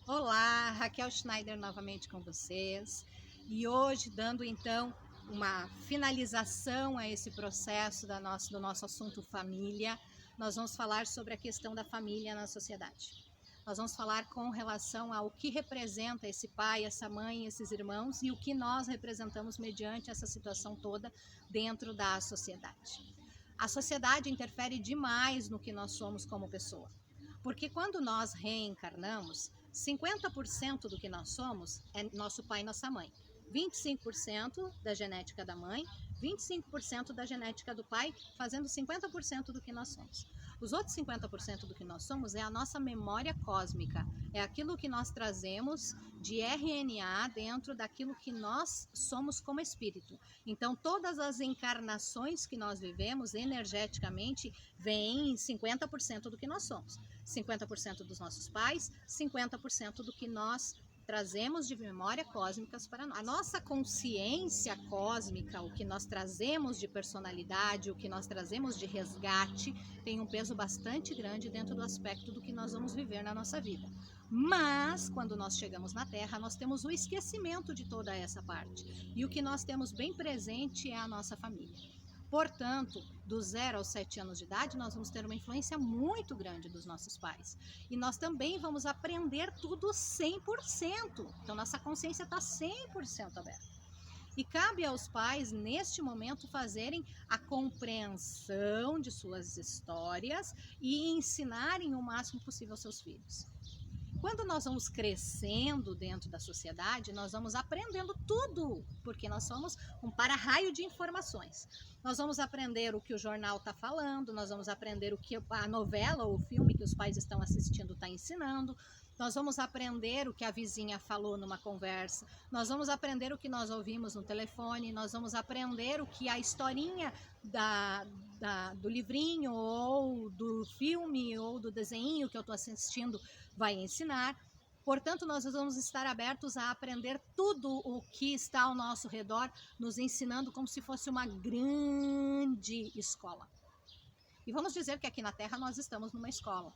Olá, Raquel Schneider novamente com vocês e hoje dando então uma finalização a esse processo do nosso assunto família, nós vamos falar sobre a questão da família na sociedade. Nós vamos falar com relação ao que representa esse pai, essa mãe, esses irmãos e o que nós representamos mediante essa situação toda dentro da sociedade. A sociedade interfere demais no que nós somos como pessoa. Porque quando nós reencarnamos, 50% do que nós somos é nosso pai e nossa mãe. 25% da genética da mãe, 25% da genética do pai, fazendo 50% do que nós somos. Os outros 50% do que nós somos é a nossa memória cósmica, é aquilo que nós trazemos de RNA dentro daquilo que nós somos como espírito. Então, todas as encarnações que nós vivemos energeticamente vêm em 50% do que nós somos. 50% dos nossos pais, 50% do que nós trazemos de memória cósmicas para nós. A nossa consciência cósmica, o que nós trazemos de personalidade, o que nós trazemos de resgate, tem um peso bastante grande dentro do aspecto do que nós vamos viver na nossa vida. Mas, quando nós chegamos na Terra, nós temos o esquecimento de toda essa parte. E o que nós temos bem presente é a nossa família. Portanto, do 0 aos 7 anos de idade, nós vamos ter uma influência muito grande dos nossos pais. E nós também vamos aprender tudo 100%. Então, nossa consciência está 100% aberta. E cabe aos pais, neste momento, fazerem a compreensão de suas histórias e ensinarem o máximo possível aos seus filhos. Quando nós vamos crescendo dentro da sociedade, nós vamos aprendendo tudo, porque nós somos um para-raio de informações. Nós vamos aprender o que o jornal está falando, nós vamos aprender o que a novela ou o filme que os pais estão assistindo está ensinando, nós vamos aprender o que a vizinha falou numa conversa, nós vamos aprender o que nós ouvimos no telefone, nós vamos aprender o que a historinha do livrinho ou do filme ou do desenho que eu estou assistindo vai ensinar. Portanto, nós vamos estar abertos a aprender tudo o que está ao nosso redor, nos ensinando como se fosse uma grande escola. E vamos dizer que aqui na Terra nós estamos numa escola.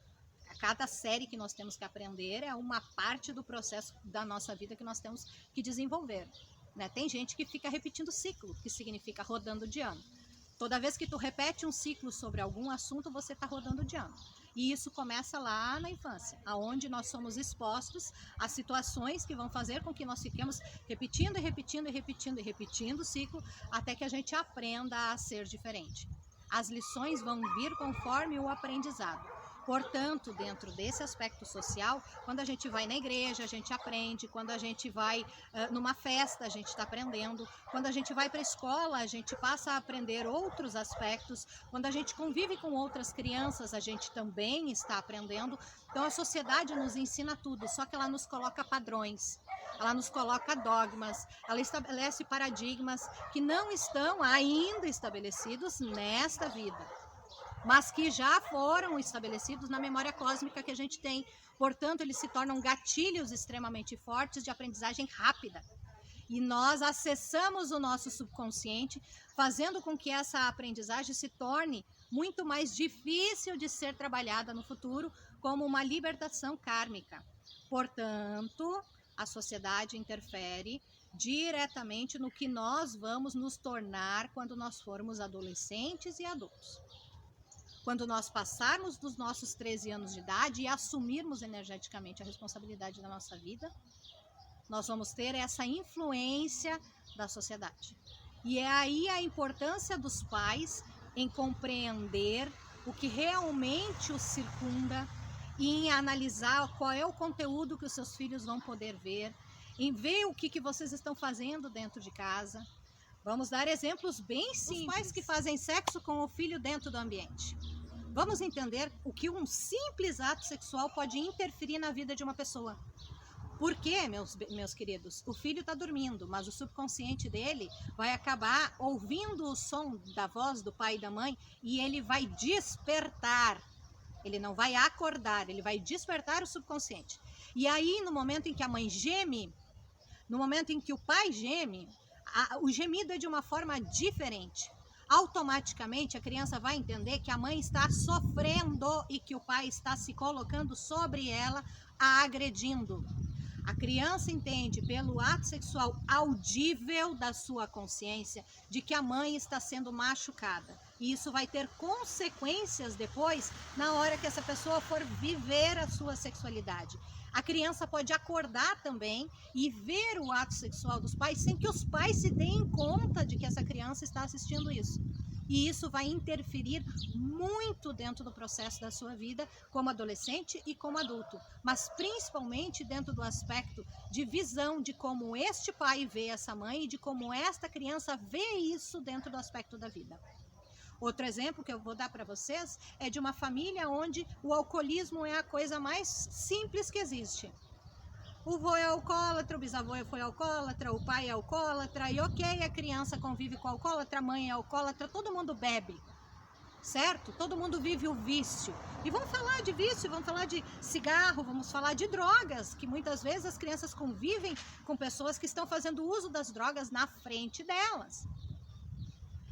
Cada série que nós temos que aprender é uma parte do processo da nossa vida que nós temos que desenvolver. Né? Tem gente que fica repetindo ciclo, que significa rodando de ano. Toda vez que tu repete um ciclo sobre algum assunto, você está rodando de ano. E isso começa lá na infância, onde nós somos expostos a situações que vão fazer com que nós fiquemos repetindo e repetindo e repetindo e repetindo o ciclo, até que a gente aprenda a ser diferente. As lições vão vir conforme o aprendizado. Portanto, dentro desse aspecto social, quando a gente vai na igreja, a gente aprende, quando a gente vai numa festa, a gente está aprendendo, quando a gente vai para a escola, a gente passa a aprender outros aspectos, quando a gente convive com outras crianças, a gente também está aprendendo. Então, a sociedade nos ensina tudo, só que ela nos coloca padrões, ela nos coloca dogmas, ela estabelece paradigmas que não estão ainda estabelecidos nesta vida, mas que já foram estabelecidos na memória cósmica que a gente tem. Portanto, eles se tornam gatilhos extremamente fortes de aprendizagem rápida. E nós acessamos o nosso subconsciente, fazendo com que essa aprendizagem se torne muito mais difícil de ser trabalhada no futuro, como uma libertação kármica. Portanto, a sociedade interfere diretamente no que nós vamos nos tornar quando nós formos adolescentes e adultos. Quando nós passarmos dos nossos 13 anos de idade e assumirmos energeticamente a responsabilidade da nossa vida, nós vamos ter essa influência da sociedade. E é aí a importância dos pais em compreender o que realmente os circunda, em analisar qual é o conteúdo que os seus filhos vão poder ver, em ver o que vocês estão fazendo dentro de casa. Vamos dar exemplos bem simples. Os pais que fazem sexo com o filho dentro do ambiente. Vamos entender o que um simples ato sexual pode interferir na vida de uma pessoa. Por quê, meus queridos? O filho está dormindo, mas o subconsciente dele vai acabar ouvindo o som da voz do pai e da mãe e ele vai despertar. Ele não vai acordar, ele vai despertar o subconsciente. E aí, no momento em que a mãe geme, no momento em que o pai geme, o gemido é de uma forma diferente. Automaticamente a criança vai entender que a mãe está sofrendo e que o pai está se colocando sobre ela a agredindo. A criança entende pelo ato sexual audível da sua consciência de que a mãe está sendo machucada. E isso vai ter consequências depois, na hora que essa pessoa for viver a sua sexualidade. A criança pode acordar também e ver o ato sexual dos pais sem que os pais se deem conta de que essa criança está assistindo isso. E isso vai interferir muito dentro do processo da sua vida como adolescente e como adulto, mas principalmente dentro do aspecto de visão de como este pai vê essa mãe e de como esta criança vê isso dentro do aspecto da vida. Outro exemplo que eu vou dar para vocês é de uma família onde o alcoolismo é a coisa mais simples que existe. O vô é alcoólatra, o bisavô foi alcoólatra, o pai é alcoólatra, e ok, a criança convive com a alcoólatra, a mãe é alcoólatra, todo mundo bebe, certo? Todo mundo vive o vício. E vamos falar de vício, vamos falar de cigarro, vamos falar de drogas, que muitas vezes as crianças convivem com pessoas que estão fazendo uso das drogas na frente delas.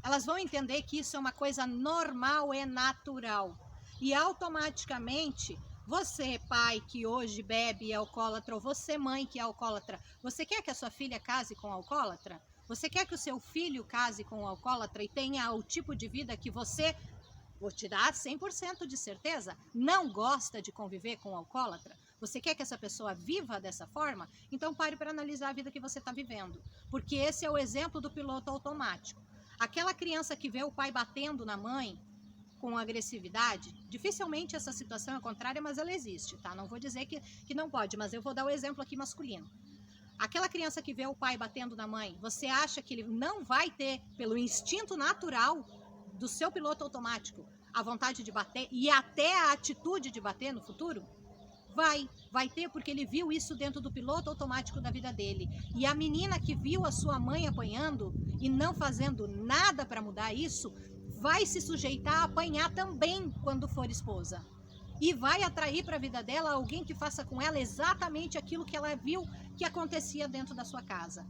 Elas vão entender que isso é uma coisa normal e natural. E automaticamente, você, pai, que hoje bebe e é alcoólatra, ou você, mãe, que é alcoólatra, você quer que a sua filha case com alcoólatra? Você quer que o seu filho case com alcoólatra e tenha o tipo de vida que você, vou te dar 100% de certeza, não gosta de conviver com alcoólatra? Você quer que essa pessoa viva dessa forma? Então pare para analisar a vida que você está vivendo. Porque esse é o exemplo do piloto automático. Aquela criança que vê o pai batendo na mãe com agressividade, dificilmente essa situação é contrária, mas ela existe, tá? Não vou dizer que não pode, mas eu vou dar o exemplo aqui masculino. Aquela criança que vê o pai batendo na mãe, você acha que ele não vai ter, pelo instinto natural do seu piloto automático, a vontade de bater e até a atitude de bater no futuro? Vai ter, porque ele viu isso dentro do piloto automático da vida dele. E a menina que viu a sua mãe apanhando e não fazendo nada para mudar isso, vai se sujeitar a apanhar também quando for esposa. E vai atrair para a vida dela alguém que faça com ela exatamente aquilo que ela viu que acontecia dentro da sua casa.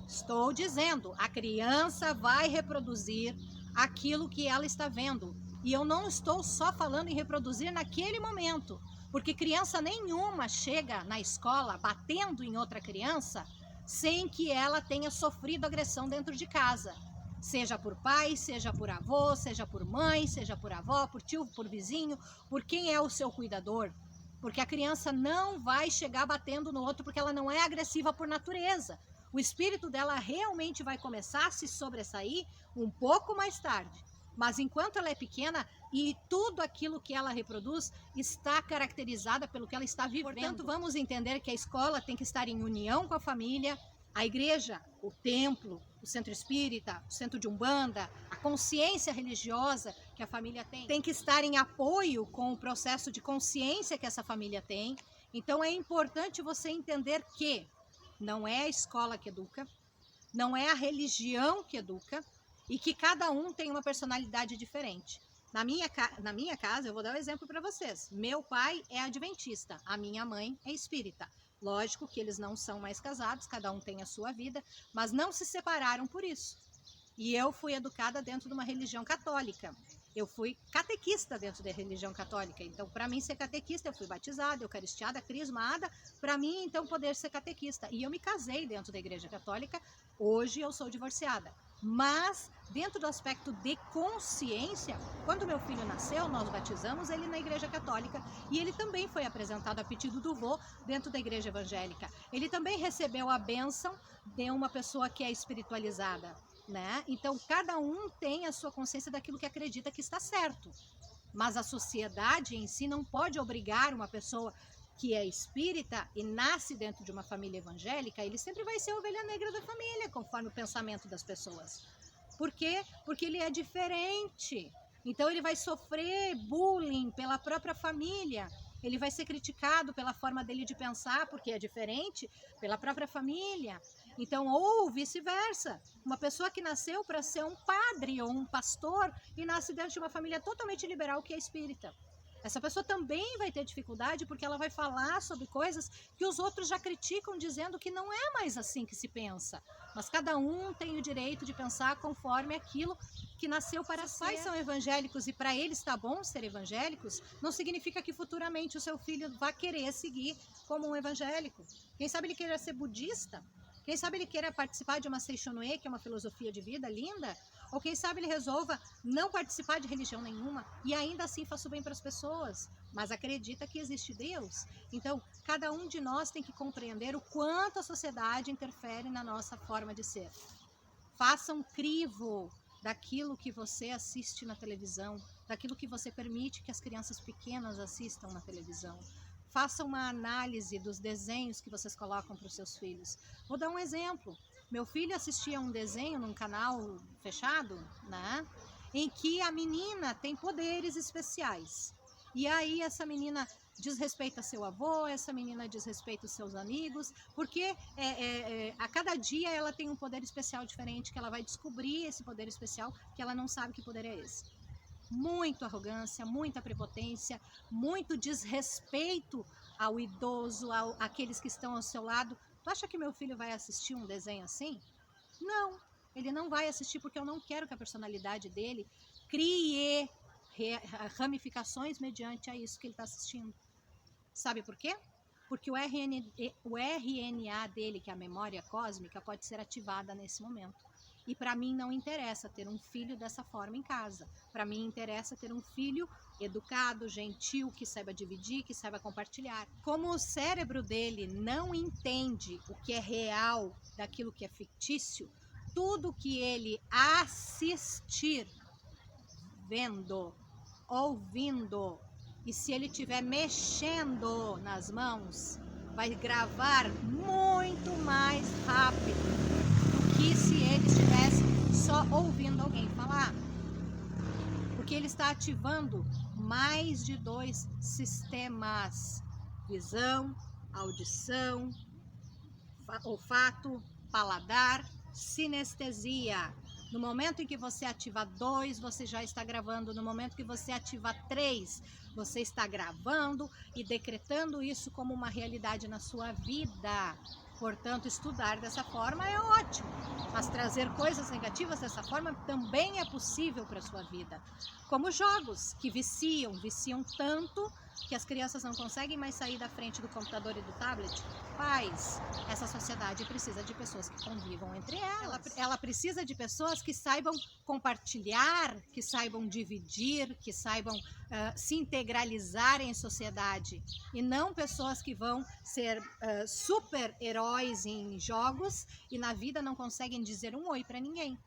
Estou dizendo, a criança vai reproduzir aquilo que ela está vendo. E eu não estou só falando em reproduzir naquele momento, porque criança nenhuma chega na escola batendo em outra criança sem que ela tenha sofrido agressão dentro de casa. Seja por pai, seja por avô, seja por mãe, seja por avó, por tio, por vizinho, por quem é o seu cuidador. Porque a criança não vai chegar batendo no outro porque ela não é agressiva por natureza. O espírito dela realmente vai começar a se sobressair um pouco mais tarde. Mas enquanto ela é pequena e tudo aquilo que ela reproduz está caracterizada pelo que ela está vivendo. Portanto, vamos entender que a escola tem que estar em união com a família, a igreja, o templo, o centro espírita, o centro de umbanda, a consciência religiosa que a família tem que estar em apoio com o processo de consciência que essa família tem. Então é importante você entender que não é a escola que educa, não é a religião que educa, e que cada um tem uma personalidade diferente. Na minha casa, eu vou dar um exemplo para vocês. Meu pai é adventista, a minha mãe é espírita. Lógico que eles não são mais casados, cada um tem a sua vida, mas não se separaram por isso. E eu fui educada dentro de uma religião católica. Eu fui catequista dentro da religião católica. Então, para mim ser catequista, eu fui batizada, eucaristiada, crismada. Para mim, então, poder ser catequista. E eu me casei dentro da igreja católica. Hoje eu sou divorciada. Mas, dentro do aspecto de consciência, quando meu filho nasceu, nós batizamos ele na igreja católica e ele também foi apresentado a pedido do vô dentro da igreja evangélica. Ele também recebeu a bênção de uma pessoa que é espiritualizada, né? Então, cada um tem a sua consciência daquilo que acredita que está certo. Mas a sociedade em si não pode obrigar uma pessoa que é espírita e nasce dentro de uma família evangélica, ele sempre vai ser a ovelha negra da família, conforme o pensamento das pessoas. Por quê? Porque ele é diferente. Então ele vai sofrer bullying pela própria família. Ele vai ser criticado pela forma dele de pensar, porque é diferente, pela própria família. Então, ou vice-versa. Uma pessoa que nasceu para ser um padre ou um pastor e nasce dentro de uma família totalmente liberal que é espírita. Essa pessoa também vai ter dificuldade porque ela vai falar sobre coisas que os outros já criticam, dizendo que não é mais assim que se pensa. Mas cada um tem o direito de pensar conforme aquilo que nasceu para ser. Os pais são evangélicos e para eles está bom ser evangélicos, não significa que futuramente o seu filho vá querer seguir como um evangélico. Quem sabe ele queira ser budista? Quem sabe ele queira participar de uma Seishonoe, que é uma filosofia de vida linda? Ou quem sabe ele resolva não participar de religião nenhuma e ainda assim faça o bem para as pessoas, mas acredita que existe Deus. Então, cada um de nós tem que compreender o quanto a sociedade interfere na nossa forma de ser. Faça um crivo daquilo que você assiste na televisão, daquilo que você permite que as crianças pequenas assistam na televisão. Faça uma análise dos desenhos que vocês colocam para os seus filhos. Vou dar um exemplo. Meu filho assistia um desenho num canal fechado, né, em que a menina tem poderes especiais. E aí essa menina desrespeita seu avô, essa menina desrespeita os seus amigos, porque a cada dia ela tem um poder especial diferente, que ela vai descobrir esse poder especial, que ela não sabe que poder é esse. Muita arrogância, muita prepotência, muito desrespeito ao idoso, àqueles que estão ao seu lado. Tu acha que meu filho vai assistir um desenho assim? Não, ele não vai assistir porque eu não quero que a personalidade dele crie ramificações mediante a isso que ele está assistindo. Sabe por quê? Porque o RNA dele, que é a memória cósmica, pode ser ativada nesse momento. E para mim não interessa ter um filho dessa forma em casa. Para mim interessa ter um filho educado, gentil, que saiba dividir, que saiba compartilhar. Como o cérebro dele não entende o que é real daquilo que é fictício, tudo que ele assistir, vendo, ouvindo, e se ele estiver mexendo nas mãos, vai gravar muito mais rápido do que se ele estivesse só ouvindo alguém falar. Porque ele está ativando mais de 2 sistemas: visão, audição, olfato, paladar, sinestesia. No momento em que você ativa 2, você já está gravando. No momento que você ativa 3, você está gravando e decretando isso como uma realidade na sua vida. Portanto, estudar dessa forma é ótimo, mas trazer coisas negativas dessa forma também é possível para a sua vida. Como jogos que viciam tanto que as crianças não conseguem mais sair da frente do computador e do tablet. Pais, essa sociedade precisa de pessoas que convivam entre elas. Ela precisa de pessoas que saibam compartilhar, que saibam dividir, que saibam se integralizar em sociedade. E não pessoas que vão ser super-heróis em jogos e na vida não conseguem dizer um oi para ninguém.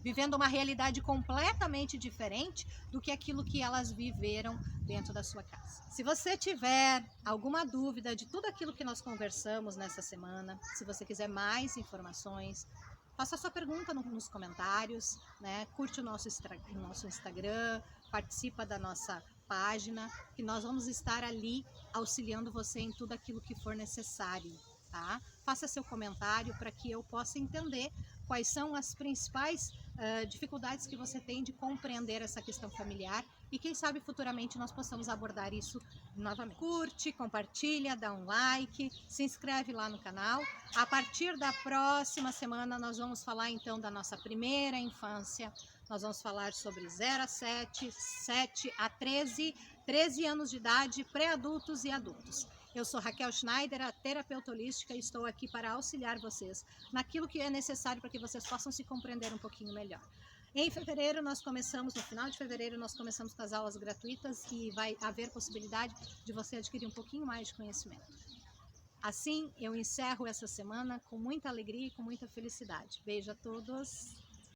Vivendo uma realidade completamente diferente do que aquilo que elas viveram dentro da sua casa. Se você tiver alguma dúvida de tudo aquilo que nós conversamos nessa semana, se você quiser mais informações, faça a sua pergunta nos comentários, né? Curte o nosso Instagram, participa da nossa página, que nós vamos estar ali auxiliando você em tudo aquilo que for necessário, tá? Faça seu comentário para que eu possa entender quais são as principais dificuldades que você tem de compreender essa questão familiar e quem sabe futuramente nós possamos abordar isso novamente. Curte, compartilha, dá um like, se inscreve lá no canal. A partir da próxima semana nós vamos falar então da nossa primeira infância. Nós vamos falar sobre 0 a 7, 7 a 13, 13 anos de idade, pré-adultos e adultos. Eu sou Raquel Schneider, a terapeuta holística, e estou aqui para auxiliar vocês naquilo que é necessário para que vocês possam se compreender um pouquinho melhor. Em fevereiro no final de fevereiro, nós começamos com as aulas gratuitas e vai haver possibilidade de você adquirir um pouquinho mais de conhecimento. Assim, eu encerro essa semana com muita alegria e com muita felicidade. Beijo a todos!